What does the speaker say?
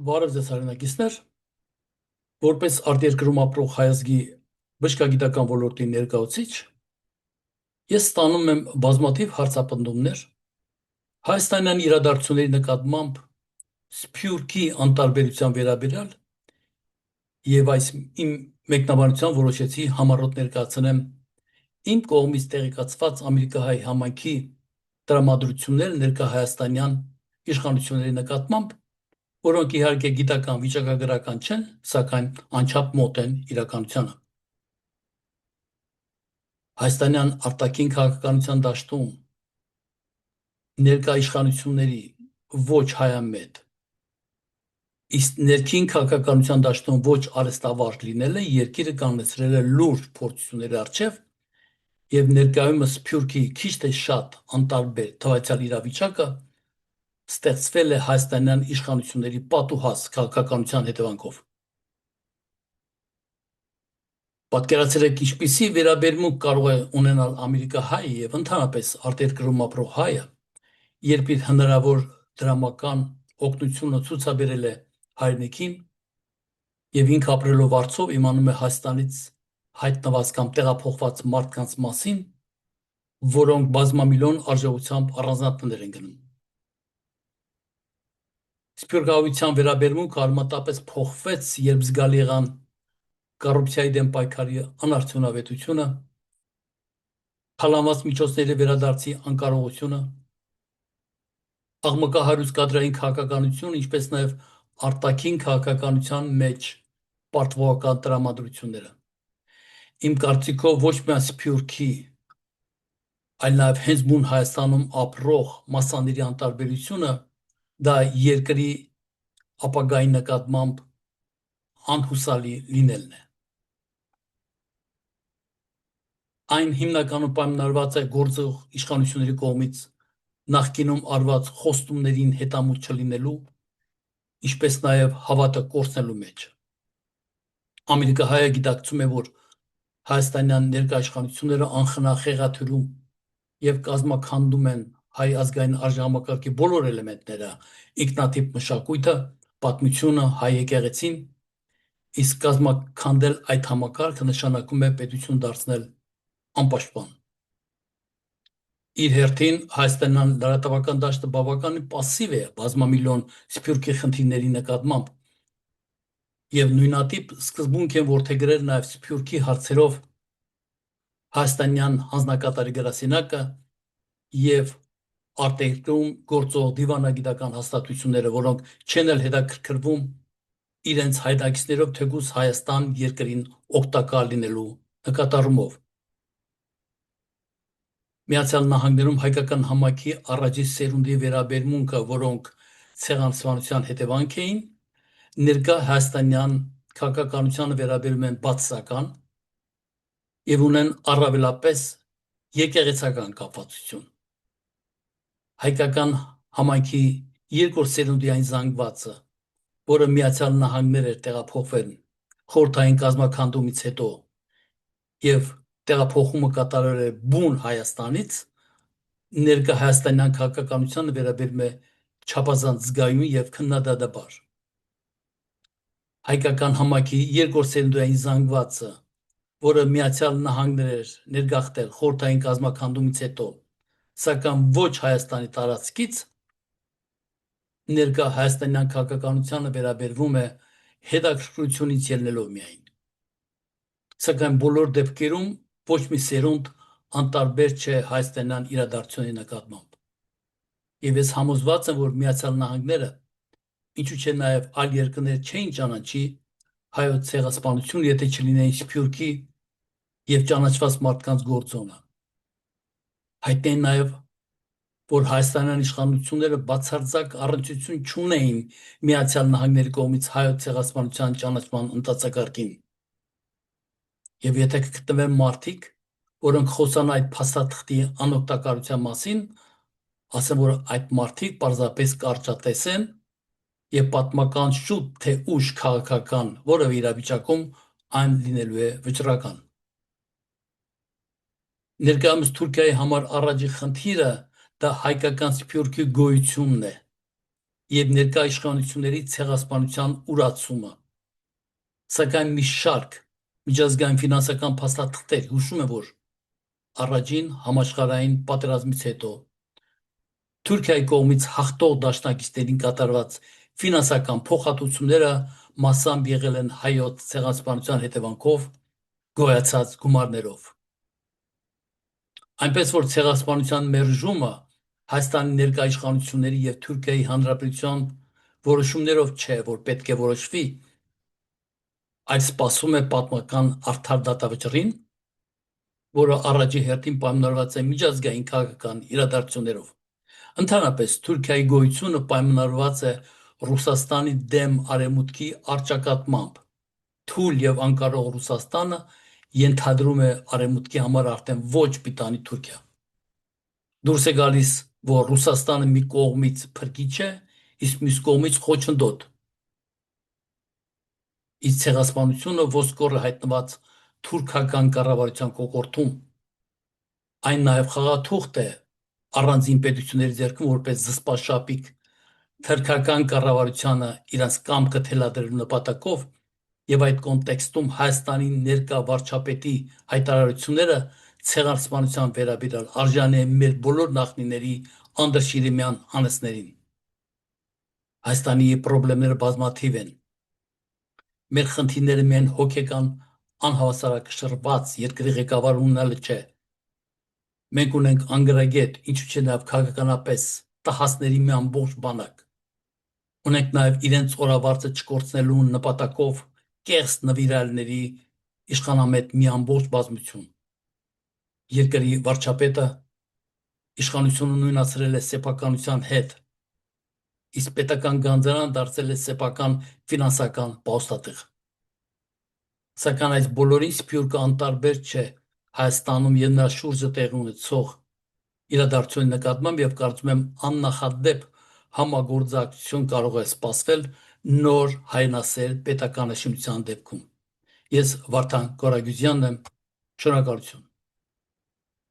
Բարև ձեզ հայրենակիցներ, որպես արտերկրում ապրող հայազգի բժշկագիտական ոլորտի ներկայացուցիչ, ես ստանում եմ բազմաթիվ հարցապնդումներ հայաստանյան իրադարձությունների նկատմամբ Սփյուռքի անտարբերության վերաբերյալ եւ այս իմ մեկնաբանությամբ որոշեցի համառոտ ներկայացնեմ իմ կողմից տեղեկացված ամերիկահայ համայնքի տրամադրությունները ներկա հայաստանյան իշխանությունների նկատմամբ, որոնք իհարկե գիտական վիճակագրական չեն, սակայն անչափ մոտ են իրականությանը։ Հայաստանյան արտաքին քաղաքականության դաշտում ներկա իշխանությունների ոչ հայամետ, իսկ ներքին քաղաքականության դաշտում ոչ արհեստավարժ լինելը երկիրը կանգնեցրել է լուրջ փորձությունների առջև եւ ներկայումս Սփյուռքի քիչ թե շատ անտարբեր թվայցալ իրավիճակը ստեղծվել է հայաստանյան իշխանությունների պատուհաս քաղաքականության հետևանքով։ Պատկերացրեք, ինչպիսի վերաբերմունք կարող է ունենալ ամերիկահայը եւ ընդհանրապես արտերկրում ապրող հայը, երբ իր հնարավոր դրամական օգնությունը ցուցաբերել է հայրենիքին եւ ինք ապրելով արծով իմանում է Հայաստանից հայտնված կամ տեղափոխված մարդկանց մասին, որոնք բազմամիլիոն արժողությամբ առանձնատներ են գնում։ Սփյուռքահայության վերաբերմունքը արմատապես փոխվեց, երբ զգալի եղան կոռուպցիայի դեմ պայքարի անարդյունավետությունը, թալանված միջոցների վերադարձի անկարողությունը, աղմկահարույց կադրային քաղաքականություն, ինչպես նաև արտաքին քաղաքականության մեջ պարտվողական տրամադրությունները։ Իմ կարծիքով ոչ միայն Սփյուռքի, այլ նաև հենց բուն Հայաստանում ապրող մասսաների անտարբերությունը դա երկրի ապագայի նկատմամբ անհուսալի լինելն է։ Այն հիմնականում պայմանավորված է գործող իշխանությունների կողմից նախկինում արված խոստումներին հետամուտ չլինելու, ինչպես նաև հավատը կորցնելու մեջ։ Ամերիկահայը գիտակցում է, որ հայաստանյան ներկա իշխանությունները անխնա խեղաթյուրում եւ կազմաքանդում են հայ ազգային արժանապատվի բոլոր էլեմենտները, ինքնատիպ մշակույթը, պատմությունը, հայ եկեղեցին, իսկ կազմաքանդել այդ համակարգը նշանակում է պետություն դարձնել անպաշտպան։ Իր հերթին հայաստանյան լրատվական դաշտը բավականին պասիվ է բազմամիլիոն Սփյուռքի խնդիրների նկատմամբ եւ նույնատիպ սկզբունք են որդեգրել նաեւ Սփյուռքի հարցերով հայաստանյան հանձնակատարի գրասենյակը եւ արտերկրում գործող դիվանագիտական հաստատությունները, որոնք չեն էլ հետաքրքրվում իրենց հայրենակիցներով թեկուզ Հայաստան երկրին օգտակար լինելու նկատառումով։ Միացյալ Նահանգներում հայկական համայնքի առաջին սերունդի վերաբերմունքը, որոնք ցեղասպանության հետևանք էին, ներկա հայաստանյան քաղաքականությանը վերաբերում են բացասական եւ ունեն առավելապես եկեղեցական կապվածություն։ Հայկական համայնքի երկրորդ սերունդի այն զանգվածը, որը Միացյալ Նահանգներ էր տեղափոխվել խորհրդային կազմաքանդումից հետո եւ տեղափոխումը կատարել է բուն Հայաստանից, ներկա հայաստանյան քաղաքականությանը վերաբերում է չափազանց զգայուն եւ քննադատաբար։ Հայկական համայնքի երկրորդ սերունդի այն զանգվածը, որը Միացյալ Նահանգներ էր ներգաղթել խորհրդային կազմաքանդումից հետո, սակայն ոչ Հայաստանի տարածքից, ներկա հայաստանյան քաղաքականությանը վերաբերվում է հետաքրքրությունից ելնելով միայն։ Սակայն բոլոր դեպքերում ոչ մի սերունդ անտարբեր չէ հայաստանյան իրադարձությունների նկատմամբ։ Եվ ես համոզված եմ, որ Միացյալ Նահանգները, ինչու չէ նաև այլ երկրներ չէին ճանաչի հայոց ցեղասպանություն, եթե չլինեին Սփյուռքի եւ ճանաչված մարդկանց գործոնը։ Հայտնի է նաև, որ հայաստանյան իշխանությունները բացարձակ առնչություն չունեին Միացյալ Նահանգների կողմից հայոց ցեղասպանության ճանաչման ընթացակարգին։ Եվ եթե կգտնվեն մարդիկ, որոնք խոսան այդ փաստաթղթի անօգտակարության մասին, ասեմ, որ այդ մարդիկ պարզապես կարճատեսեն եւ պատմական շուտ թե ուշ քաղաքական որևէ իրավիճակում այն լինելու է վճռական։ Ներկայումս Թուրքիայի համար առաջին խնդիրը դա հայկական Սփյուռքի գոյությունն է եւ ներկա իշխանությունների ցեղասպանության ուրացումը։ Սակայն մի շարք միջազգային ֆինանսական փաստաթղթեր հուշում են, որ առաջին համաշխարհային պատերազմից հետո Թուրքիայի կողմից հաղթող դաշնակիցներին կատարված ֆինանսական փոխհատուցումները մասամբ եղել են հայոց ցեղասպանության հետևանքով գոյացած գումարներով։ Այնպես որ ցեղասպանության մերժումը Հայաստանի ներկա իշխանությունների եւ Թուրքիայի Հանրապետության որոշումներով չէ, որ պետք է որոշվի, այլ սպասում է պատմական արդար դատավճռին, որը առաջի հերթին պայմանավորված է միջազգային քաղաքական իրադարձություններով։ Ընդհանրապես Թուրքիայի գոյությունը պայմանավորված է Ռուսաստանի դեմ արևմուտքի առճակատմամբ։ Թույլ եւ անկարող Ռուսաստանը ենթադրում է արևմուտքի համար արդեն ոչ պիտանի Թուրքիա։ Դուրս է գալիս, որ Ռուսաստանը մի կողմից փրկիչ է, իսկ մյուս կողմից խոչընդոտ։ Իսկ ցեղասպանությունը ոսկորը հայտնված թուրքական կառավարության կողորտում այն նաև խաղաթուղթ է առանձին պետությունների ձեռքում որպես զսպաշապիկ թրքական կառավարությանը իրանց կամքը թելադրելու նպատակով եւ այդ կոնտեքստում Հայաստանի ներկա վարչապետի հայտարարությունները ցեղասպանության վերաբերյալ արժանի են մեր բոլոր նախնիների անդրշիրիմյան անձներին։ Հայաստանի խնդիրները բազմաթիվ են։ Մեր խնդիրները միայն հոգեկան անհավասարակշռված երկրի ղեկավար ունենալը չէ։ Մենք ունենք անգրագետ, ինչու՞ չէ նաև քաղաքականապես տհասների մի ամբողջ բանակ։ Ունենք նաև իրենց օրավարձը չկորցնելու նպատակով կեղծ նվիրալների իշխանամետ մի ամբողջ բազմություն։ Երկրի վարչապետը իշխանությունը նույնացրել է սեփականության հետ, իսկ պետական գանձարան դարձել է սեփական ֆինանսական պահոստատեղ։ Սակայն այս բոլորին սփյուռքը անտարբեր չէ Հայաստանում եւ նրա շուրջը տեղի ունեցող իրադարձությունների նկատմամբ եւ կարծում եմ աննախադեպ համագործակցություն կարող է սպասվել նոր հայրենասեր պետականաշինության դեպքում։ Ես Վարդան Գորագյուզյանն եմ, շնորհակալություն։